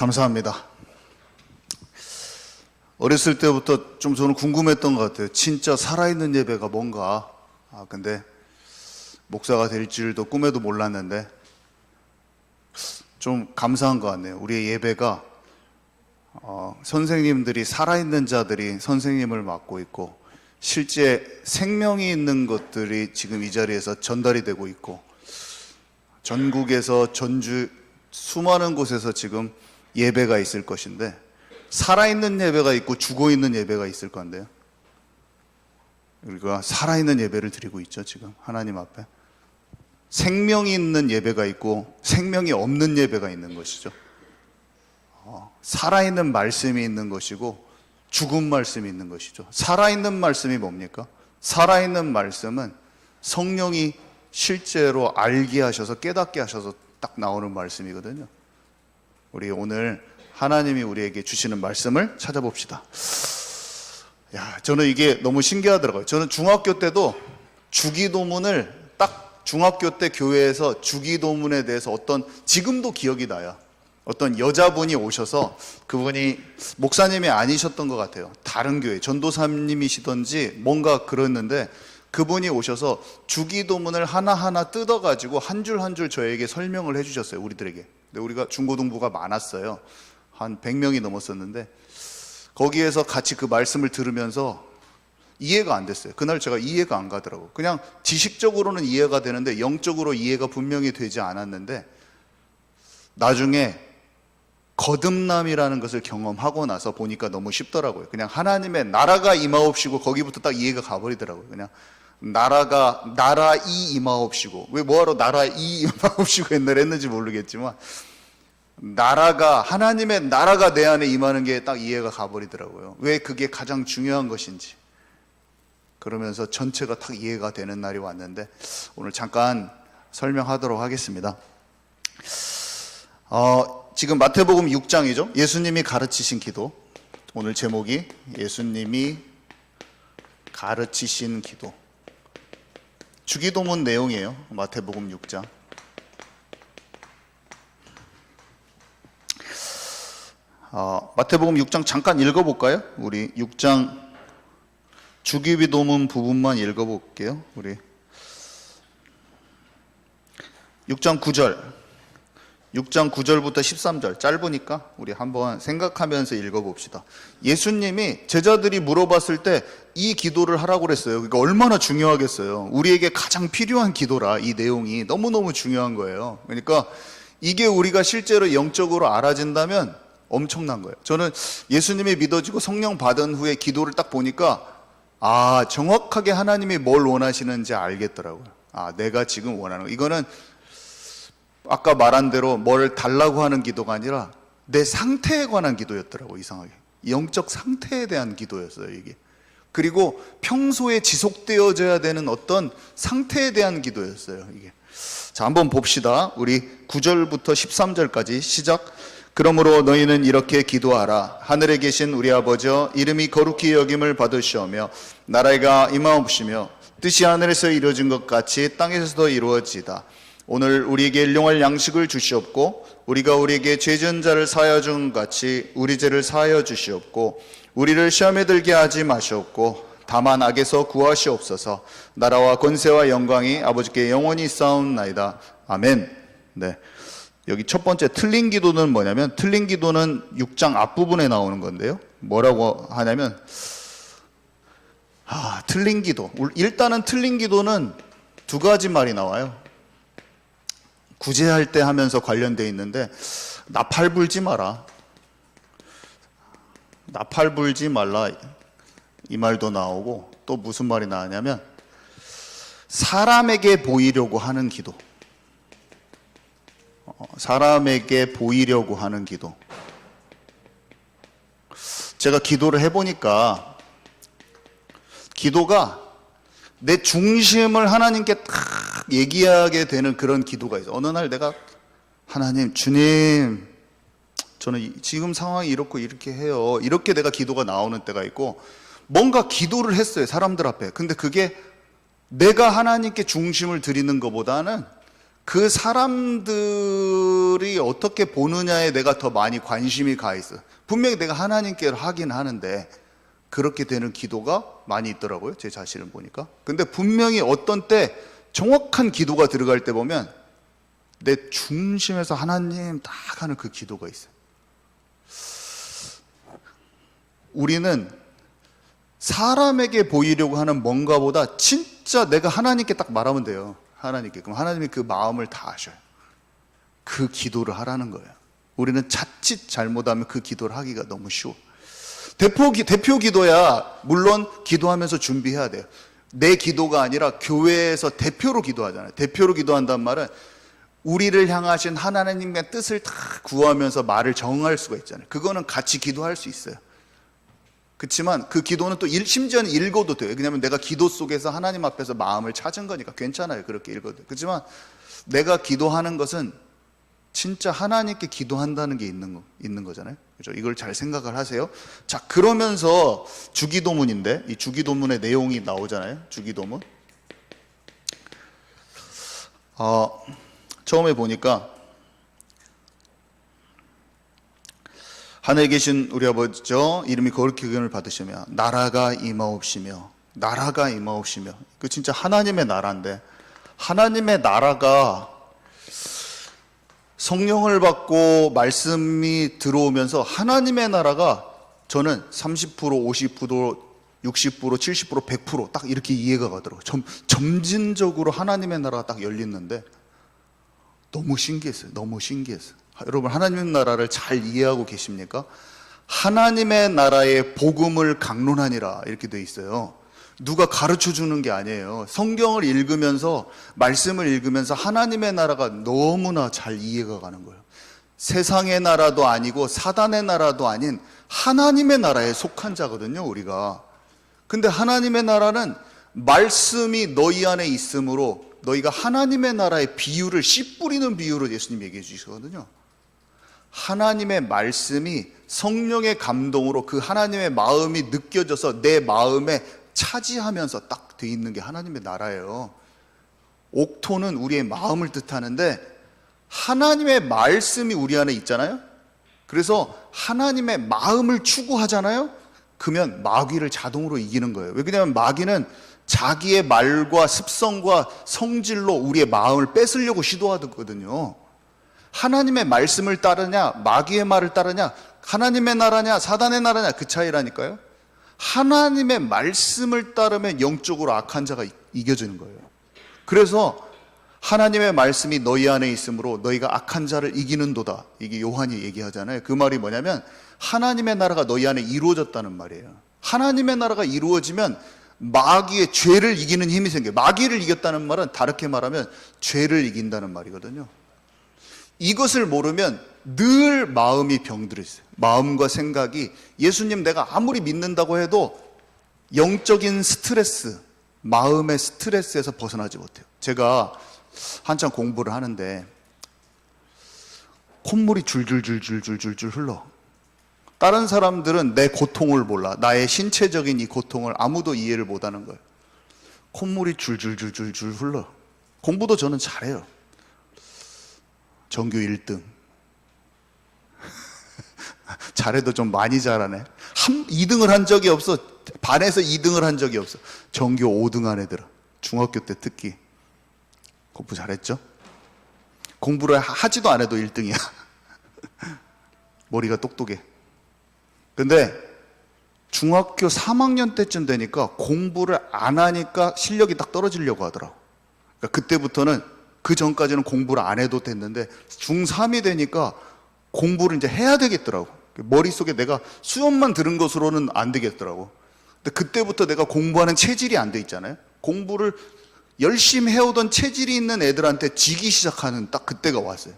감사합니다. 어렸을 때부터 좀 저는 궁금했던 것 같아요. 진짜 살아있는 예배가 뭔가. 근데 목사가 될 줄도 꿈에도 몰랐는데 좀 감사한 것 같네요. 우리의 예배가 선생님들이 살아있는 자들이 선생님을 맡고 있고 실제 생명이 있는 것들이 지금 이 자리에서 전달이 되고 있고 전국에서 전주 수많은 곳에서 지금 예배가 있을 것인데 살아있는 예배가 있고 죽어있는 예배가 있을 건데요. 우리가 살아있는 예배를 드리고 있죠. 지금 하나님 앞에 생명이 있는 예배가 있고 생명이 없는 예배가 있는 것이죠. 살아있는 말씀이 있는 것이고 죽은 말씀이 있는 것이죠. 살아있는 말씀이 뭡니까? 살아있는 말씀은 성령이 실제로 알게 하셔서 깨닫게 하셔서 딱 나오는 말씀이거든요. 우리 오늘 하나님이 우리에게 주시는 말씀을 찾아봅시다. 저는 이게 너무 신기하더라고요. 저는 중학교 때도 주기도문을 딱 중학교 때 교회에서 주기도문에 대해서 지금도 기억이 나요. 어떤 여자분이 오셔서 그분이 목사님이 아니셨던 것 같아요. 다른 교회 전도사님이시던지 뭔가 그랬는데 그분이 오셔서 주기도문을 하나하나 뜯어가지고 한 줄 한 줄 저에게 설명을 해주셨어요. 우리들에게. 근데 우리가 중고등부가 많았어요. 한 100명이 넘었었는데 거기에서 같이 그 말씀을 들으면서 이해가 안 됐어요. 그날 제가 이해가 안 가더라고요. 그냥 지식적으로는 이해가 되는데 영적으로 이해가 분명히 되지 않았는데 나중에 거듭남이라는 것을 경험하고 나서 보니까 너무 쉽더라고요. 그냥 하나님의 나라가 임하옵시고 거기부터 딱 이해가 가버리더라고요. 그냥 나라 이 임하옵시고, 왜 뭐하러 나라 이 임하옵시고 옛날에 했는지 모르겠지만 하나님의 나라가 내 안에 임하는 게 딱 이해가 가버리더라고요. 왜 그게 가장 중요한 것인지. 그러면서 전체가 딱 이해가 되는 날이 왔는데 오늘 잠깐 설명하도록 하겠습니다. 지금 마태복음 6장이죠. 예수님이 가르치신 기도. 오늘 제목이 예수님이 가르치신 기도. 주기도문 내용이에요. 마태복음 6장. 마태복음 6장 잠깐 읽어볼까요? 우리 6장 주기도문 부분만 읽어볼게요. 우리 6장 9절부터 13절 짧으니까 우리 한번 생각하면서 읽어봅시다. 예수님이 제자들이 물어봤을 때 이 기도를 하라고 그랬어요. 그러니까 얼마나 중요하겠어요. 우리에게 가장 필요한 기도라. 이 내용이 너무너무 중요한 거예요. 그러니까 이게 우리가 실제로 영적으로 알아진다면 엄청난 거예요. 저는 예수님이 믿어지고 성령 받은 후에 기도를 딱 보니까 정확하게 하나님이 뭘 원하시는지 알겠더라고요. 내가 지금 원하는 거. 이거는 아까 말한 대로 뭘 달라고 하는 기도가 아니라 내 상태에 관한 기도였더라고. 이상하게 영적 상태에 대한 기도였어요 이게. 그리고 평소에 지속되어져야 되는 어떤 상태에 대한 기도였어요 이게. 자, 한번 봅시다. 우리 9절부터 13절까지 시작. 그러므로 너희는 이렇게 기도하라. 하늘에 계신 우리 아버지여, 이름이 거룩히 여김을 받으시오며 나라가 임하옵시며 뜻이 하늘에서 이루어진 것 같이 땅에서도 이루어지이다. 오늘 우리에게 일용할 양식을 주시옵고 우리가 우리에게 죄 지은 자를 사하여 준 같이 우리 죄를 사하여 주시옵고 우리를 시험에 들게 하지 마시옵고 다만 악에서 구하시옵소서. 나라와 권세와 영광이 아버지께 영원히 있사옵나이다. 아멘. 네. 여기 첫 번째 틀린 기도는 뭐냐면, 틀린 기도는 6장 앞부분에 나오는 건데요. 뭐라고 하냐면 틀린 기도. 일단은 틀린 기도는 두 가지 말이 나와요. 구제할 때 하면서 관련되어 있는데 나팔 불지 마라. 나팔 불지 말라 이 말도 나오고 또 무슨 말이 나오냐면 사람에게 보이려고 하는 기도. 사람에게 보이려고 하는 기도. 제가 기도를 해보니까 기도가 내 중심을 하나님께 딱 얘기하게 되는 그런 기도가 있어요. 어느 날 내가 하나님, 주님, 저는 지금 상황이 이렇고 이렇게 해요. 이렇게 내가 기도가 나오는 때가 있고, 뭔가 기도를 했어요, 사람들 앞에. 근데 그게 내가 하나님께 중심을 드리는 것보다는 그 사람들이 어떻게 보느냐에 내가 더 많이 관심이 가 있어. 분명히 내가 하나님께 하긴 하는데 그렇게 되는 기도가 많이 있더라고요. 제 자신을 보니까. 근데 분명히 어떤 때 정확한 기도가 들어갈 때 보면 내 중심에서 하나님 딱 하는 그 기도가 있어요. 우리는 사람에게 보이려고 하는 뭔가보다 진짜 내가 하나님께 딱 말하면 돼요. 하나님께. 그럼 하나님이 그 마음을 다 아셔요. 그 기도를 하라는 거예요. 우리는 자칫 잘못하면 그 기도를 하기가 너무 쉬워. 대표 기도야 물론 기도하면서 준비해야 돼요. 내 기도가 아니라 교회에서 대표로 기도하잖아요. 대표로 기도한다는 말은 우리를 향하신 하나님의 뜻을 다 구하면서 말을 정할 수가 있잖아요. 그거는 같이 기도할 수 있어요. 그렇지만 그 기도는 또 심지어는 읽어도 돼요. 왜냐하면 내가 기도 속에서 하나님 앞에서 마음을 찾은 거니까 괜찮아요. 그렇게 읽어도. 그렇지만 내가 기도하는 것은 진짜 하나님께 기도한다는 게 있는 거잖아요. 그렇죠? 이걸 잘 생각을 하세요. 자, 그러면서 주기도문인데 이 주기도문의 내용이 나오잖아요. 주기도문. 처음에 보니까 하늘에 계신 우리 아버지죠, 이름이 거룩히 기름을 받으시며 나라가 임하옵시며. 나라가 임하옵시며. 그 진짜 하나님의 나라인데, 하나님의 나라가 성령을 받고 말씀이 들어오면서 하나님의 나라가 저는 30%, 50%, 60%, 70%, 100% 딱 이렇게 이해가 가더라고요. 점진적으로 하나님의 나라가 딱 열리는데 너무 신기했어요. 너무 신기했어요. 여러분, 하나님의 나라를 잘 이해하고 계십니까? 하나님의 나라의 복음을 강론하니라 이렇게 돼 있어요. 누가 가르쳐 주는 게 아니에요. 성경을 읽으면서, 말씀을 읽으면서 하나님의 나라가 너무나 잘 이해가 가는 거예요. 세상의 나라도 아니고 사단의 나라도 아닌 하나님의 나라에 속한 자거든요, 우리가. 근데 하나님의 나라는 말씀이 너희 안에 있으므로 너희가 하나님의 나라의 비유를, 씨 뿌리는 비유로 예수님 얘기해 주시거든요. 하나님의 말씀이 성령의 감동으로 그 하나님의 마음이 느껴져서 내 마음에 차지하면서 딱 돼 있는 게 하나님의 나라예요. 옥토는 우리의 마음을 뜻하는데 하나님의 말씀이 우리 안에 있잖아요. 그래서 하나님의 마음을 추구하잖아요. 그러면 마귀를 자동으로 이기는 거예요. 왜냐하면 마귀는 자기의 말과 습성과 성질로 우리의 마음을 뺏으려고 시도하거든요. 하나님의 말씀을 따르냐, 마귀의 말을 따르냐, 하나님의 나라냐, 사단의 나라냐, 그 차이라니까요. 하나님의 말씀을 따르면 영적으로 악한 자가 이겨지는 거예요. 그래서 하나님의 말씀이 너희 안에 있으므로 너희가 악한 자를 이기는도다. 이게 요한이 얘기하잖아요. 그 말이 뭐냐면 하나님의 나라가 너희 안에 이루어졌다는 말이에요. 하나님의 나라가 이루어지면 마귀의 죄를 이기는 힘이 생겨요. 마귀를 이겼다는 말은 다르게 말하면 죄를 이긴다는 말이거든요. 이것을 모르면 늘 마음이 병들어 있어요. 마음과 생각이, 예수님 내가 아무리 믿는다고 해도 영적인 스트레스, 마음의 스트레스에서 벗어나지 못해요. 제가 한참 공부를 하는데 콧물이 줄줄줄줄줄줄 흘러. 다른 사람들은 내 고통을 몰라. 나의 신체적인 이 고통을 아무도 이해를 못하는 거예요. 콧물이 줄줄줄줄줄 흘러. 공부도 저는 잘해요. 전교 1등. 잘해도 좀 많이 잘하네. 2등을 한 적이 없어. 반에서 2등을 한 적이 없어. 전교 5등 한 애들아. 중학교 때 특히. 공부 잘했죠? 공부를 하지도 않아도 1등이야. 머리가 똑똑해. 근데 중학교 3학년 때쯤 되니까 공부를 안 하니까 실력이 딱 떨어지려고 하더라고. 그러니까 그때부터는, 그 전까지는 공부를 안 해도 됐는데 중3이 되니까 공부를 이제 해야 되겠더라고. 머릿속에 내가 수업만 들은 것으로는 안 되겠더라고. 근데 그때부터 내가 공부하는 체질이 안 돼 있잖아요. 공부를 열심히 해오던 체질이 있는 애들한테 지기 시작하는 딱 그때가 왔어요.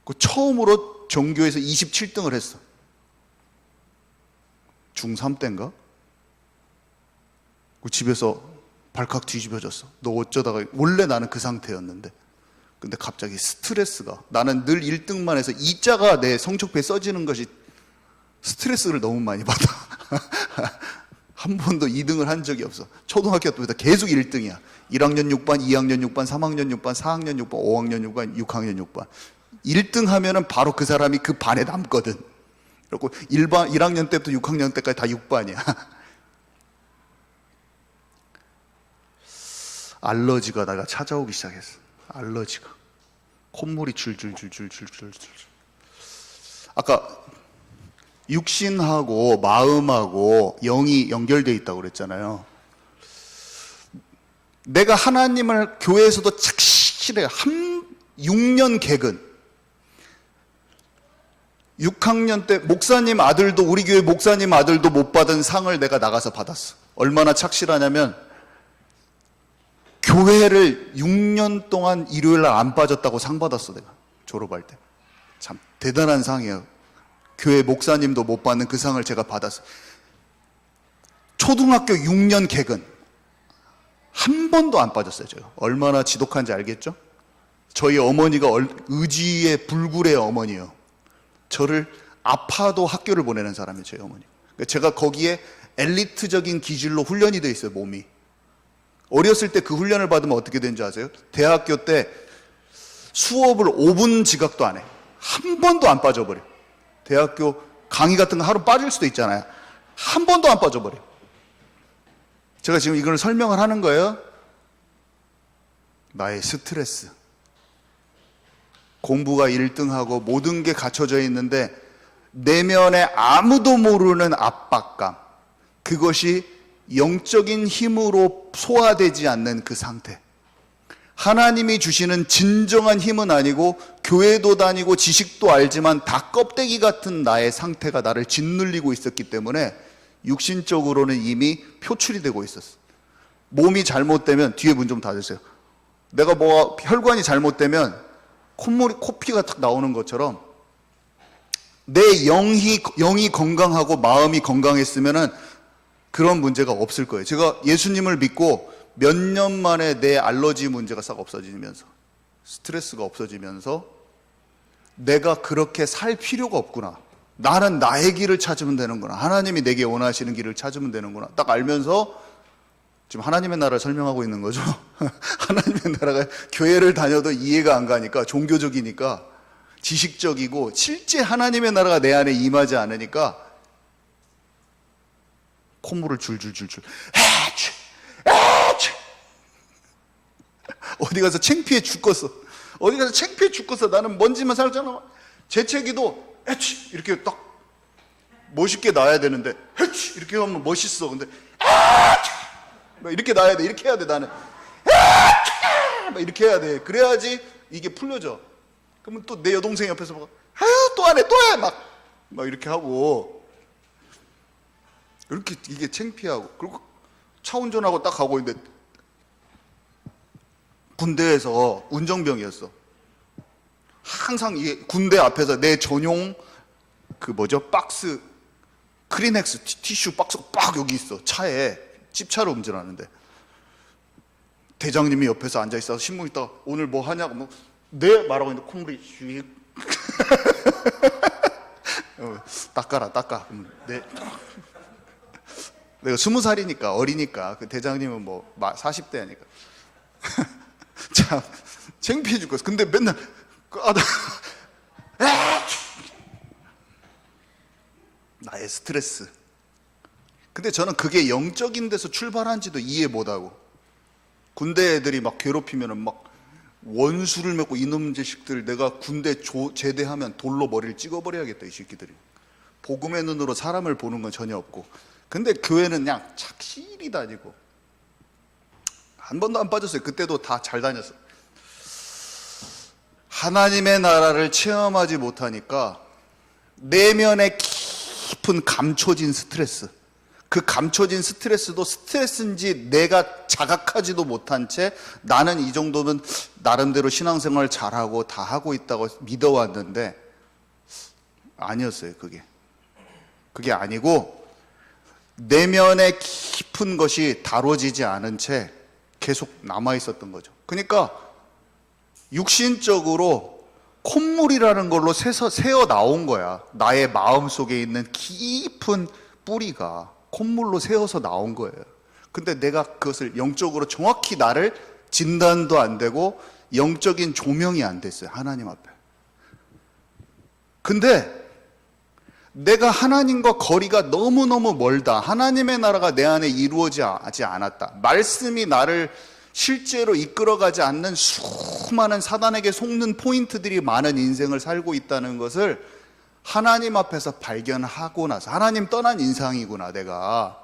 그 처음으로 전교에서 27등을 했어. 중3 때인가? 그 집에서 발칵 뒤집어졌어. 너 어쩌다가, 원래 나는 그 상태였는데. 근데 갑자기 스트레스가, 나는 늘 1등만 해서 2자가 내 성적표에 써지는 것이 스트레스를 너무 많이 받아. 한 번도 2등을 한 적이 없어. 초등학교 때부터 계속 1등이야. 1학년 6반, 2학년 6반, 3학년 6반, 4학년 6반, 5학년 6반, 6학년 6반. 1등 하면은 바로 그 사람이 그 반에 남거든. 그리고 1학년 때부터 6학년 때까지 다 6반이야. 알러지가 내가 찾아오기 시작했어. 알러지가. 콧물이 줄줄줄줄줄줄줄. 아까 육신하고 마음하고 영이 연결되어 있다고 그랬잖아요. 내가 하나님을 교회에서도 착실해. 6년 개근. 6학년 때 목사님 아들도, 우리 교회 목사님 아들도 못 받은 상을 내가 나가서 받았어. 얼마나 착실하냐면 교회를 6년 동안 일요일 날 안 빠졌다고 상 받았어. 내가 졸업할 때. 참 대단한 상이에요. 교회 목사님도 못 받는 그 상을 제가 받았어요. 초등학교 6년 개근 한 번도 안 빠졌어요. 제가 얼마나 지독한지 알겠죠? 저희 어머니가 의지의 불굴의 어머니예요. 저를 아파도 학교를 보내는 사람이에요. 저희 어머니. 제가 거기에 엘리트적인 기질로 훈련이 돼 있어요. 몸이. 어렸을 때 그 훈련을 받으면 어떻게 되는지 아세요? 대학교 때 수업을 5분 지각도 안 해. 한 번도 안 빠져버려. 대학교 강의 같은 거 하루 빠질 수도 있잖아요. 한 번도 안 빠져버려. 제가 지금 이걸 설명을 하는 거예요. 나의 스트레스. 공부가 1등하고 모든 게 갖춰져 있는데 내면에 아무도 모르는 압박감. 그것이 영적인 힘으로 소화되지 않는 그 상태. 하나님이 주시는 진정한 힘은 아니고 교회도 다니고 지식도 알지만 다 껍데기 같은 나의 상태가 나를 짓눌리고 있었기 때문에 육신적으로는 이미 표출이 되고 있었어. 몸이 잘못되면, 뒤에 문 좀 닫으세요. 내가 혈관이 잘못되면 코피가 탁 나오는 것처럼 내 영이 건강하고 마음이 건강했으면은 그런 문제가 없을 거예요. 제가 예수님을 믿고 몇 년 만에 내 알러지 문제가 싹 없어지면서, 스트레스가 없어지면서 내가 그렇게 살 필요가 없구나. 나는 나의 길을 찾으면 되는구나. 하나님이 내게 원하시는 길을 찾으면 되는구나. 딱 알면서 지금 하나님의 나라를 설명하고 있는 거죠. 하나님의 나라가 교회를 다녀도 이해가 안 가니까, 종교적이니까, 지식적이고 실제 하나님의 나라가 내 안에 임하지 않으니까 콧물을 줄줄줄줄. 어디 가서 창피해 죽겠어. 어디 가서 창피해 죽겠어. 나는 먼지만 살잖아. 재채기도 이렇게 딱 멋있게 나야 되는데 이렇게 하면 멋있어. 근데 이렇게 나야 돼. 이렇게 해야 돼. 나는 이렇게 해야 돼. 그래야지 이게 풀려져. 그러면 또 내 여동생 옆에서 막 아유 또 안 해, 또 해. 막 이렇게 하고, 이렇게 이게 창피하고. 그리고 차 운전하고 딱 가고 있는데 군대에서 운정병이었어. 항상 이게 군대 앞에서 내 전용 박스, 크리넥스 티슈 박스가 빡 여기 있어. 차에 찝차로 운전하는데 대장님이 옆에서 앉아 있어서 신문 있다가 오늘 뭐 하냐고 네 말하고 있는데 콧물이 슉 닦아. 네. 내가 20살이니까 어리니까, 그 대장님은 40대니까 참 창피해 죽겠어. 근데 맨날 나의 스트레스. 근데 저는 그게 영적인 데서 출발한지도 이해 못하고, 군대 애들이 막 괴롭히면은 막 원수를 맺고, 이놈 자식들 내가 군대 제대하면 돌로 머리를 찍어버려야겠다 이 새끼들이. 복음의 눈으로 사람을 보는 건 전혀 없고. 근데 교회는 그냥 착실히 다니고 한 번도 안 빠졌어요. 그때도 다 잘 다녔어요. 하나님의 나라를 체험하지 못하니까 내면에 깊은 감춰진 스트레스, 그 감춰진 스트레스도 스트레스인지 내가 자각하지도 못한 채 나는 이 정도면 나름대로 신앙생활 잘하고 다 하고 있다고 믿어왔는데 아니었어요. 그게 아니고 내면에 깊은 것이 다뤄지지 않은 채 계속 남아있었던 거죠. 그러니까 육신적으로 콧물이라는 걸로 새어 나온 거야. 나의 마음 속에 있는 깊은 뿌리가 콧물로 새어서 나온 거예요. 근데 내가 그것을 영적으로 정확히 나를 진단도 안 되고 영적인 조명이 안 됐어요, 하나님 앞에. 근데 내가 하나님과 거리가 너무너무 멀다, 하나님의 나라가 내 안에 이루어지지 않았다, 말씀이 나를 실제로 이끌어가지 않는 수많은 사단에게 속는 포인트들이 많은 인생을 살고 있다는 것을 하나님 앞에서 발견하고 나서, 하나님 떠난 인상이구나, 내가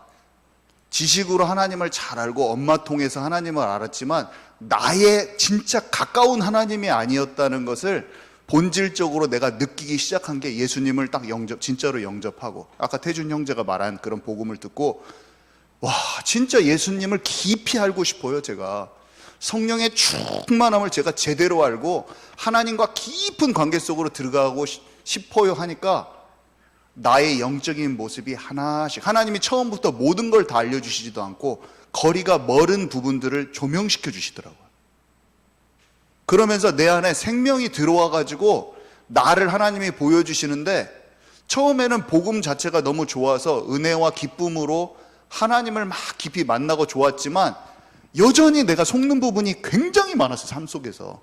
지식으로 하나님을 잘 알고 엄마 통해서 하나님을 알았지만 나의 진짜 가까운 하나님이 아니었다는 것을 본질적으로 내가 느끼기 시작한 게 예수님을 딱 진짜로 영접하고, 아까 태준 형제가 말한 그런 복음을 듣고, 와, 진짜 예수님을 깊이 알고 싶어요. 제가 성령의 충만함을 제가 제대로 알고 하나님과 깊은 관계 속으로 들어가고 싶어요 하니까 나의 영적인 모습이 하나씩, 하나님이 처음부터 모든 걸 다 알려주시지도 않고 거리가 멀은 부분들을 조명시켜 주시더라고요. 그러면서 내 안에 생명이 들어와 가지고 나를 하나님이 보여주시는데, 처음에는 복음 자체가 너무 좋아서 은혜와 기쁨으로 하나님을 막 깊이 만나고 좋았지만 여전히 내가 속는 부분이 굉장히 많았어요. 삶 속에서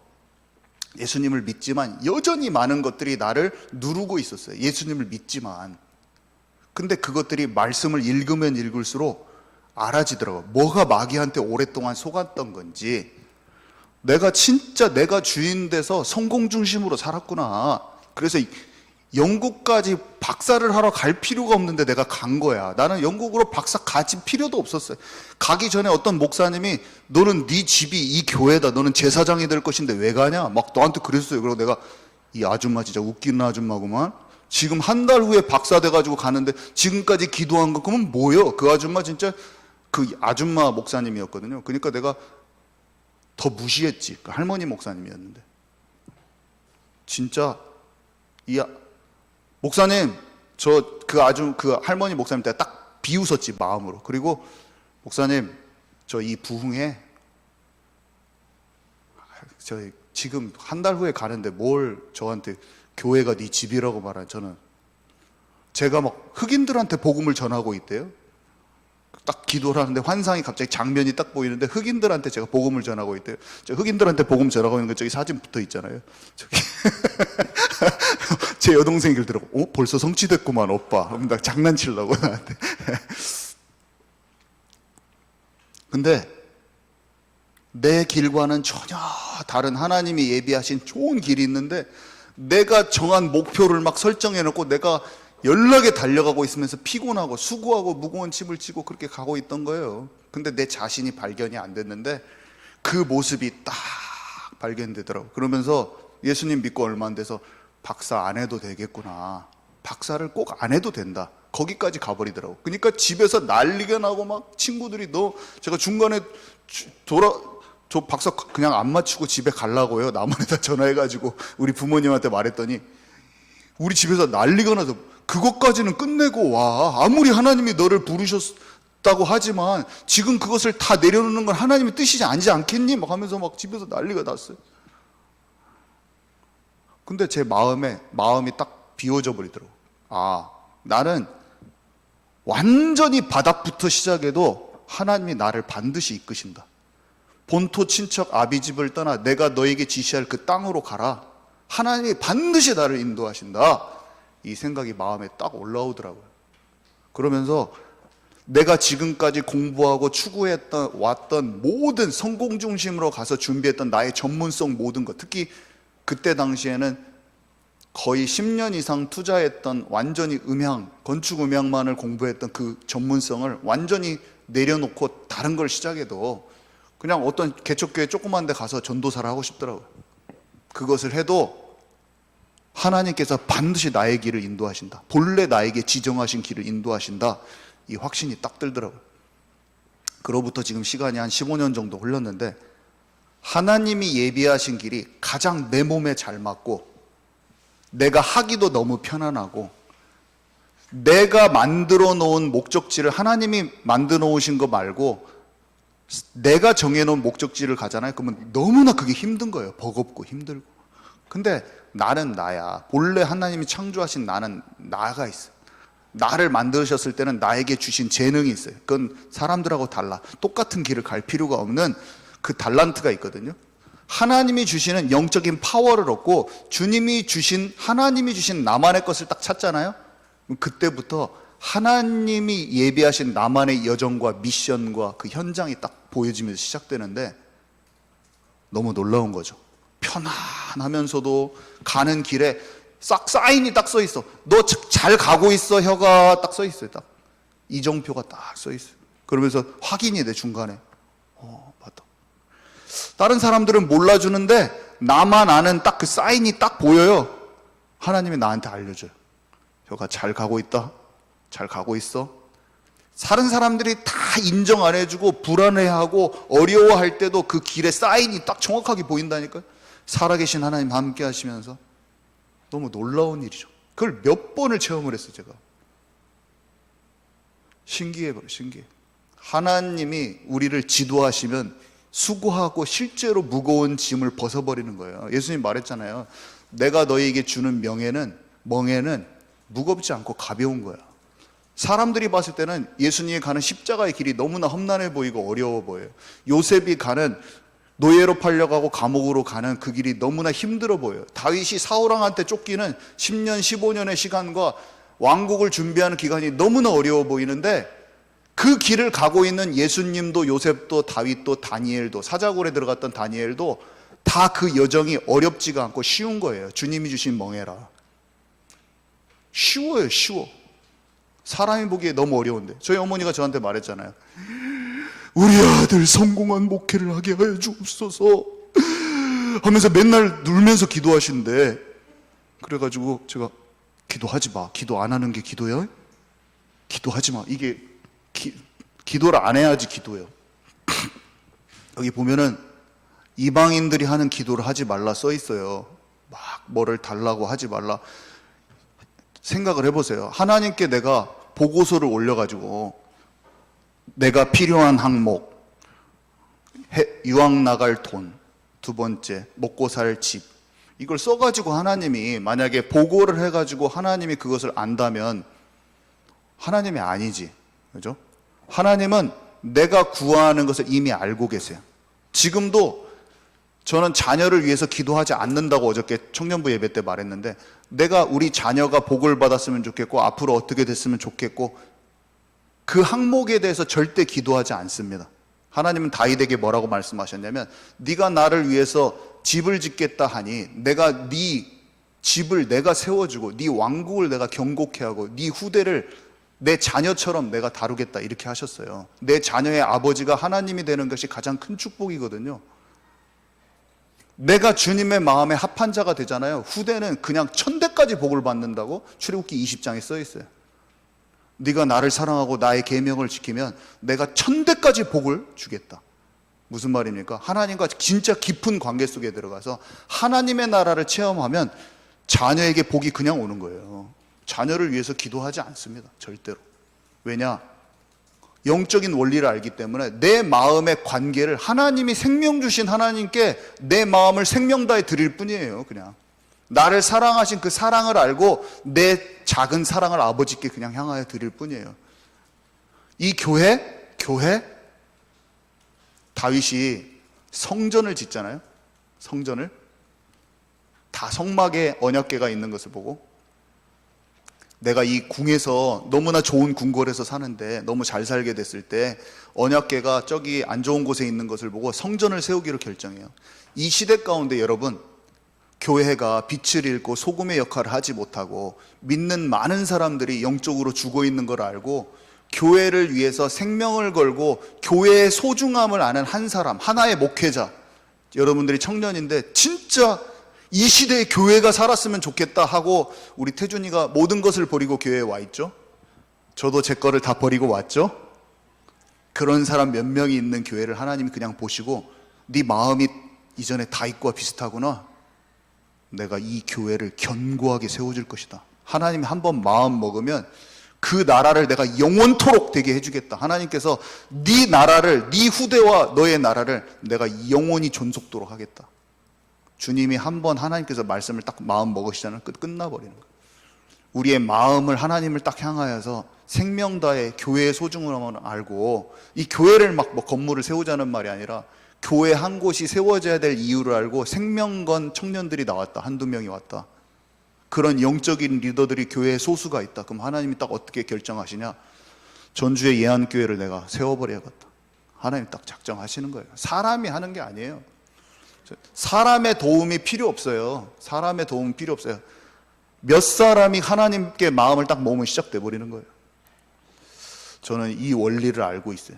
예수님을 믿지만 여전히 많은 것들이 나를 누르고 있었어요. 예수님을 믿지만. 근데 그것들이 말씀을 읽으면 읽을수록 알아지더라고요. 뭐가 마귀한테 오랫동안 속았던 건지, 내가 진짜 내가 주인 돼서 성공 중심으로 살았구나. 그래서 영국까지 박사를 하러 갈 필요가 없는데 내가 간 거야. 나는 영국으로 박사 가질 필요도 없었어요. 가기 전에 어떤 목사님이 너는 네 집이 이 교회다, 너는 제사장이 될 것인데 왜 가냐 막 너한테 그랬어요. 그리고 내가 이 아줌마 진짜 웃기는 아줌마구만, 지금 한 달 후에 박사 돼가지고 가는데 지금까지 기도한 거 그러면 뭐예요? 그 아줌마 진짜, 그 아줌마 목사님이었거든요. 그러니까 내가 더 무시했지. 그 할머니 목사님이었는데 진짜 목사님, 그 할머니 목사님 때 딱 비웃었지, 마음으로. 그리고 목사님, 저 이 부흥회 저 지금 한 달 후에 가는데 뭘 저한테 교회가 네 집이라고 말하는, 저는 제가 막 흑인들한테 복음을 전하고 있대요. 딱 기도를 하는데 환상이 갑자기 장면이 딱 보이는데 흑인들한테 제가 복음을 전하고 있대요. 저 흑인들한테 복음 전하고 있는 거 저기 사진 붙어 있잖아요. 저기 제 여동생이 글 들어, 벌써 성취됐구만 오빠. 나 장난치려고 나한테. 근데 내 길과는 전혀 다른 하나님이 예비하신 좋은 길이 있는데, 내가 정한 목표를 막 설정해 놓고 내가 연락에 달려가고 있으면서 피곤하고 수고하고 무거운 짐을 지고 그렇게 가고 있던 거예요. 근데 내 자신이 발견이 안 됐는데 그 모습이 딱 발견되더라고. 그러면서 예수님 믿고 얼마 안 돼서 박사 안 해도 되겠구나, 박사를 꼭 안 해도 된다, 거기까지 가버리더라고. 그러니까 집에서 난리가 나고 막 친구들이, 제가 중간에 저 박사 그냥 안 마치고 집에 가려고요, 남원에다 전화해가지고 우리 부모님한테 말했더니 우리 집에서 난리가 나서 그것까지는 끝내고 와, 아무리 하나님이 너를 부르셨다고 하지만 지금 그것을 다 내려놓는 건 하나님의 뜻이지 아니지 않겠니? 막 하면서 막 집에서 난리가 났어요. 근데 제 마음이 딱 비워져 버리더라고. 나는 완전히 바닥부터 시작해도 하나님이 나를 반드시 이끄신다. 본토 친척 아비집을 떠나 내가 너에게 지시할 그 땅으로 가라. 하나님이 반드시 나를 인도하신다. 이 생각이 마음에 딱 올라오더라고요. 그러면서 내가 지금까지 공부하고 추구했던 왔던 모든 성공 중심으로 가서 준비했던 나의 전문성 모든 것, 특히 그때 당시에는 거의 10년 이상 투자했던 완전히 건축 음향만을 공부했던 그 전문성을 완전히 내려놓고 다른 걸 시작해도 그냥 어떤 개척교회 조그만 데 가서 전도사를 하고 싶더라고요. 그것을 해도 하나님께서 반드시 나의 길을 인도하신다, 본래 나에게 지정하신 길을 인도하신다, 이 확신이 딱 들더라고요. 그로부터 지금 시간이 한 15년 정도 흘렀는데 하나님이 예비하신 길이 가장 내 몸에 잘 맞고 내가 하기도 너무 편안하고, 내가 만들어 놓은 목적지를 하나님이 만들어 놓으신 거 말고 내가 정해놓은 목적지를 가잖아요. 그러면 너무나 그게 힘든 거예요. 버겁고 힘들고. 근데 나는 나야. 본래 하나님이 창조하신 나는 나가 있어요. 나를 만드셨을 때는 나에게 주신 재능이 있어요. 그건 사람들하고 달라. 똑같은 길을 갈 필요가 없는 그 달란트가 있거든요. 하나님이 주시는 영적인 파워를 얻고 하나님이 주신 나만의 것을 딱 찾잖아요. 그때부터 하나님이 예비하신 나만의 여정과 미션과 그 현장이 딱 보여지면서 시작되는데 너무 놀라운 거죠. 편안하면서도 가는 길에 싹 사인이 딱 써 있어. 너 잘 가고 있어, 혀가 딱 써 있어요. 딱 이정표가 딱 써 있어요. 그러면서 확인이 돼 중간에. 맞다. 다른 사람들은 몰라주는데 나만 아는 딱 그 사인이 딱 보여요. 하나님이 나한테 알려줘요. 혀가 잘 가고 있다. 잘 가고 있어. 다른 사람들이 다 인정 안 해주고 불안해하고 어려워할 때도 그 길에 사인이 딱 정확하게 보인다니까요. 살아계신 하나님 함께 하시면서 너무 놀라운 일이죠. 그걸 몇 번을 체험을 했어요, 제가. 신기해요, 신기해. 하나님이 우리를 지도하시면 수고하고 실제로 무거운 짐을 벗어버리는 거예요. 예수님 말했잖아요. 내가 너희에게 주는 멍에는 무겁지 않고 가벼운 거야. 사람들이 봤을 때는 예수님이 가는 십자가의 길이 너무나 험난해 보이고 어려워 보여요. 요셉이 가는 노예로 팔려가고 감옥으로 가는 그 길이 너무나 힘들어 보여요. 다윗이 사울왕한테 쫓기는 10년, 15년의 시간과 왕국을 준비하는 기간이 너무나 어려워 보이는데 그 길을 가고 있는 예수님도 요셉도 다윗도 다니엘도 사자굴에 들어갔던 다니엘도 다 그 여정이 어렵지가 않고 쉬운 거예요. 주님이 주신 멍에라. 쉬워요, 쉬워. 사람이 보기에 너무 어려운데. 저희 어머니가 저한테 말했잖아요. 우리 아들 성공한 목회를 하게 하여 주옵소서 하면서 맨날 울면서 기도하시는데, 그래가지고 제가 기도하지 마. 기도 안 하는 게 기도예요? 기도하지 마. 이게 기도를 안 해야지 기도예요. 여기 보면은 이방인들이 하는 기도를 하지 말라 써 있어요. 막 뭐를 달라고 하지 말라. 생각을 해보세요. 하나님께 내가 보고서를 올려가지고 내가 필요한 항목, 유학 나갈 돈, 두 번째 먹고 살 집, 이걸 써가지고 하나님이 만약에 보고를 해가지고 하나님이 그것을 안다면 하나님이 아니지, 그죠? 하나님은 내가 구하는 것을 이미 알고 계세요. 지금도 저는 자녀를 위해서 기도하지 않는다고 어저께 청년부 예배 때 말했는데, 내가 우리 자녀가 복을 받았으면 좋겠고 앞으로 어떻게 됐으면 좋겠고 그 항목에 대해서 절대 기도하지 않습니다. 하나님은 다윗에게 뭐라고 말씀하셨냐면, 네가 나를 위해서 집을 짓겠다 하니 내가 네 집을 내가 세워주고 네 왕국을 내가 경고케 하고 네 후대를 내 자녀처럼 내가 다루겠다, 이렇게 하셨어요. 내 자녀의 아버지가 하나님이 되는 것이 가장 큰 축복이거든요. 내가 주님의 마음에 합한 자가 되잖아요. 후대는 그냥 1000대까지 복을 받는다고 출애굽기 20장에 써 있어요. 네가 나를 사랑하고 나의 계명을 지키면 내가 1000대까지 복을 주겠다. 무슨 말입니까? 하나님과 진짜 깊은 관계 속에 들어가서 하나님의 나라를 체험하면 자녀에게 복이 그냥 오는 거예요. 자녀를 위해서 기도하지 않습니다, 절대로. 왜냐? 영적인 원리를 알기 때문에 내 마음의 관계를 하나님이 생명 주신 하나님께 내 마음을 생명 다해 드릴 뿐이에요. 그냥 나를 사랑하신 그 사랑을 알고 내 작은 사랑을 아버지께 그냥 향하여 드릴 뿐이에요. 이 교회 다윗이 성전을 짓잖아요. 성전을 다 성막에 언약궤가 있는 것을 보고, 내가 이 궁에서 너무나 좋은 궁궐에서 사는데 너무 잘 살게 됐을 때 언약궤가 저기 안 좋은 곳에 있는 것을 보고 성전을 세우기로 결정해요. 이 시대 가운데 여러분, 교회가 빛을 잃고 소금의 역할을 하지 못하고 믿는 많은 사람들이 영적으로 죽어 있는 걸 알고 교회를 위해서 생명을 걸고 교회의 소중함을 아는 한 사람, 하나의 목회자, 여러분들이 청년인데 진짜 이 시대에 교회가 살았으면 좋겠다 하고 우리 태준이가 모든 것을 버리고 교회에 와 있죠. 저도 제 거를 다 버리고 왔죠. 그런 사람 몇 명이 있는 교회를 하나님이 그냥 보시고, 네 마음이 이전에 다윗과 비슷하구나, 내가 이 교회를 견고하게 세워줄 것이다. 하나님이 한번 마음 먹으면 그 나라를 내가 영원토록 되게 해주겠다. 하나님께서 네 나라를, 네 후대와 너의 나라를 내가 영원히 존속토록 하겠다. 주님이 한번 하나님께서 말씀을 딱 마음 먹으시잖아요. 끝나버리는 거예요. 우리의 마음을 하나님을 딱 향하여서 생명 다해 교회의 소중함을 알고, 이 교회를 막 뭐 건물을 세우자는 말이 아니라 교회 한 곳이 세워져야 될 이유를 알고 생명건 청년들이 나왔다. 한두 명이 왔다. 그런 영적인 리더들이 교회에 소수가 있다. 그럼 하나님이 딱 어떻게 결정하시냐? 전주의 예안교회를 내가 세워버려야겠다. 하나님 딱 작정하시는 거예요. 사람이 하는 게 아니에요. 사람의 도움이 필요 없어요. 사람의 도움 필요 없어요. 몇 사람이 하나님께 마음을 딱 모으면 시작돼 버리는 거예요. 저는 이 원리를 알고 있어요.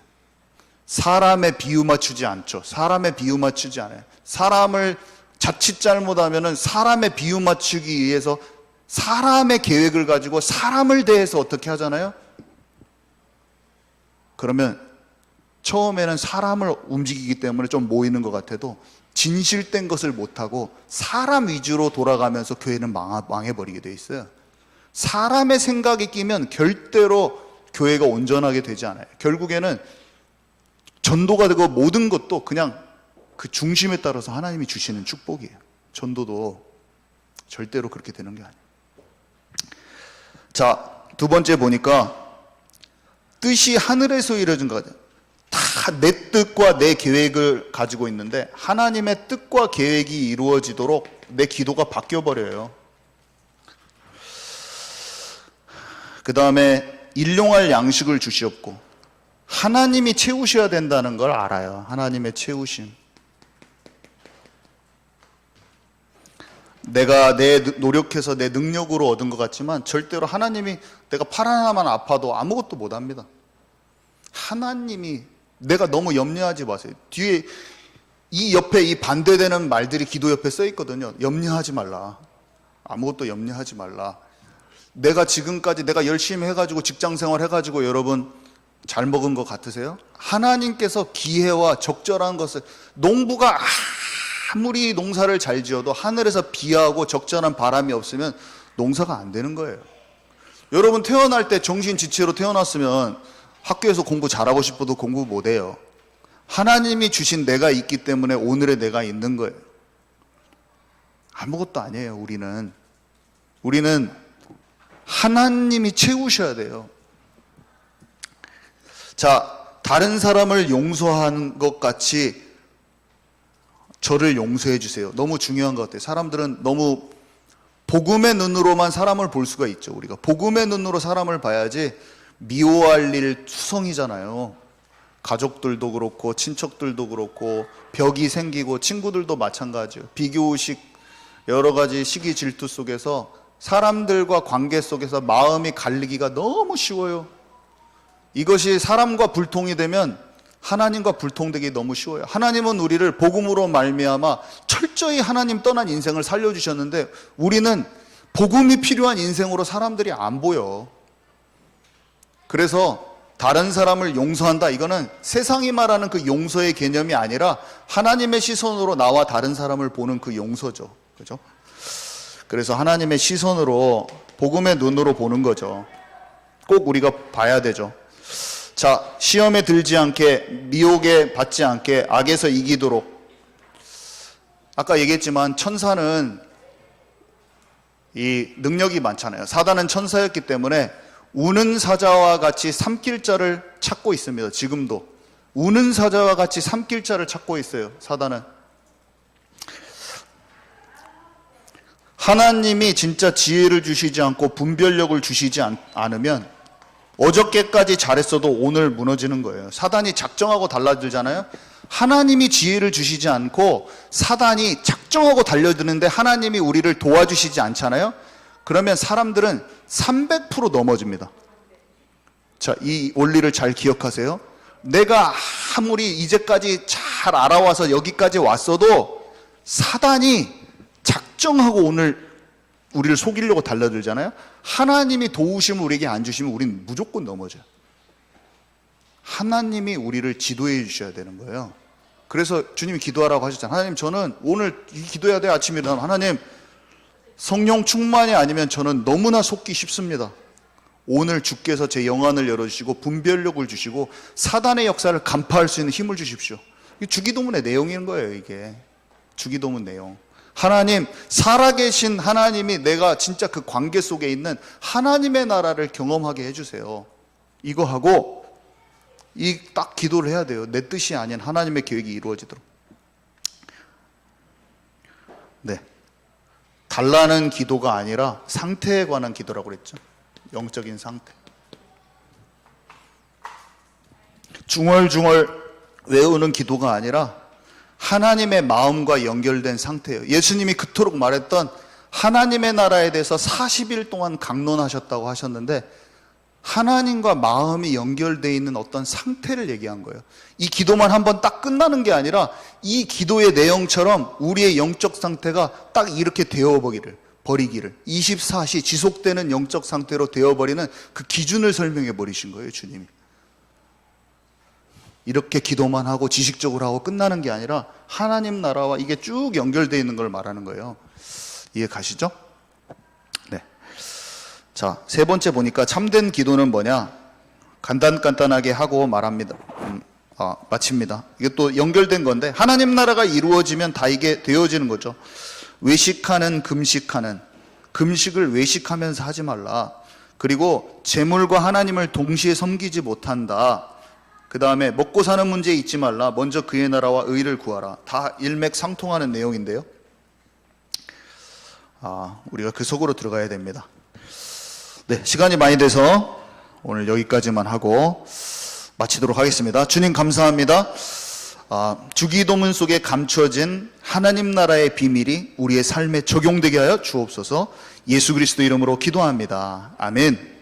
사람의 비유 맞추지 않죠. 사람의 비유 맞추지 않아요. 사람을 자칫 잘못하면은 사람의 비유 맞추기 위해서 사람의 계획을 가지고 사람을 대해서 어떻게 하잖아요? 그러면 처음에는 사람을 움직이기 때문에 좀 모이는 것 같아도 진실된 것을 못하고 사람 위주로 돌아가면서 교회는 망해버리게 돼 있어요. 사람의 생각이 끼면 절대로 교회가 온전하게 되지 않아요. 결국에는 전도가 되고 모든 것도 그냥 그 중심에 따라서 하나님이 주시는 축복이에요. 전도도 절대로 그렇게 되는 게 아니에요. 자, 두 번째 보니까 뜻이 하늘에서 이루어진 것 같아요. 다 내 뜻과 내 계획을 가지고 있는데 하나님의 뜻과 계획이 이루어지도록 내 기도가 바뀌어버려요. 그 다음에 일용할 양식을 주시옵고, 하나님이 채우셔야 된다는 걸 알아요. 하나님의 채우심. 내가 내 노력해서 내 능력으로 얻은 것 같지만 절대로 하나님이, 내가 팔 하나만 아파도 아무것도 못합니다. 하나님이, 내가 너무 염려하지 마세요. 뒤에 이 옆에 이 반대되는 말들이 기도 옆에 써 있거든요. 염려하지 말라. 아무것도 염려하지 말라. 내가 지금까지 내가 열심히 해가지고 직장생활 해가지고 여러분 잘 먹은 것 같으세요? 하나님께서 기회와 적절한 것을, 농부가 아무리 농사를 잘 지어도 하늘에서 비하고 적절한 바람이 없으면 농사가 안 되는 거예요. 여러분 태어날 때 정신지체로 태어났으면 학교에서 공부 잘하고 싶어도 공부 못해요. 하나님이 주신 내가 있기 때문에 오늘의 내가 있는 거예요. 아무것도 아니에요. 우리는 하나님이 채우셔야 돼요. 자, 다른 사람을 용서하는 것 같이 저를 용서해 주세요. 너무 중요한 것 같아요. 사람들은 너무 복음의 눈으로만 사람을 볼 수가 있죠. 우리가 복음의 눈으로 사람을 봐야지. 미워할 일 투성이잖아요. 가족들도 그렇고 친척들도 그렇고 벽이 생기고 친구들도 마찬가지예요. 비교의식, 여러 가지 시기 질투 속에서 사람들과 관계 속에서 마음이 갈리기가 너무 쉬워요. 이것이 사람과 불통이 되면 하나님과 불통되기 너무 쉬워요. 하나님은 우리를 복음으로 말미암아 철저히 하나님 떠난 인생을 살려주셨는데 우리는 복음이 필요한 인생으로 사람들이 안 보여. 그래서 다른 사람을 용서한다, 이거는 세상이 말하는 그 용서의 개념이 아니라 하나님의 시선으로 나와 다른 사람을 보는 그 용서죠. 그죠? 그래서 하나님의 시선으로, 복음의 눈으로 보는 거죠. 꼭 우리가 봐야 되죠. 자, 시험에 들지 않게, 미혹에 받지 않게, 악에서 이기도록. 아까 얘기했지만 천사는 이 능력이 많잖아요. 사단은 천사였기 때문에 우는 사자와 같이 삼킬 자를 찾고 있습니다. 지금도 우는 사자와 같이 삼킬 자를 찾고 있어요. 사단은. 하나님이 진짜 지혜를 주시지 않고 분별력을 주시지 않으면 어저께까지 잘했어도 오늘 무너지는 거예요. 사단이 작정하고 달라들잖아요. 하나님이 지혜를 주시지 않고 사단이 작정하고 달려드는데 하나님이 우리를 도와주시지 않잖아요. 그러면 사람들은 300% 넘어집니다. 자, 이 원리를 잘 기억하세요. 내가 아무리 이제까지 잘 알아와서 여기까지 왔어도 사단이 작정하고 오늘 우리를 속이려고 달려들잖아요. 하나님이 도우심을 우리에게 안 주시면 우리는 무조건 넘어져요. 하나님이 우리를 지도해 주셔야 되는 거예요. 그래서 주님이 기도하라고 하셨잖아요. 하나님, 저는 오늘 기도해야 돼요. 아침에 일어나면 하나님, 성령 충만이 아니면 저는 너무나 속기 쉽습니다. 오늘 주께서 제 영안을 열어주시고 분별력을 주시고 사단의 역사를 간파할 수 있는 힘을 주십시오. 이게 주기도문의 내용인 거예요. 이게 주기도문 내용. 하나님, 살아계신 하나님이 내가 진짜 그 관계 속에 있는 하나님의 나라를 경험하게 해주세요. 이거 하고 이 딱 기도를 해야 돼요. 내 뜻이 아닌 하나님의 계획이 이루어지도록. 네, 달라는 기도가 아니라 상태에 관한 기도라고 그랬죠. 영적인 상태. 중얼중얼 외우는 기도가 아니라 하나님의 마음과 연결된 상태예요. 예수님이 그토록 말했던 하나님의 나라에 대해서 40일 동안 강론하셨다고 하셨는데 하나님과 마음이 연결되어 있는 어떤 상태를 얘기한 거예요. 이 기도만 한번 딱 끝나는 게 아니라 이 기도의 내용처럼 우리의 영적 상태가 딱 이렇게 되어버리기를 24시 지속되는 영적 상태로 되어버리는 그 기준을 설명해 버리신 거예요, 주님이. 이렇게 기도만 하고 지식적으로 하고 끝나는 게 아니라 하나님 나라와 이게 쭉 연결되어 있는 걸 말하는 거예요. 이해 가시죠? 네. 자, 세 번째 보니까 참된 기도는 뭐냐? 간단하게 하고 말합니다. 마칩니다. 이게 또 연결된 건데 하나님 나라가 이루어지면 다 이게 되어지는 거죠. 외식하는, 금식하는. 금식을 외식하면서 하지 말라. 그리고 재물과 하나님을 동시에 섬기지 못한다. 그 다음에 먹고 사는 문제에 잊지 말라. 먼저 그의 나라와 의를 구하라. 다 일맥상통하는 내용인데요. 우리가 그 속으로 들어가야 됩니다. 네, 시간이 많이 돼서 오늘 여기까지만 하고 마치도록 하겠습니다. 주님 감사합니다. 주기도문 속에 감춰진 하나님 나라의 비밀이 우리의 삶에 적용되게 하여 주옵소서. 예수 그리스도 이름으로 기도합니다. 아멘.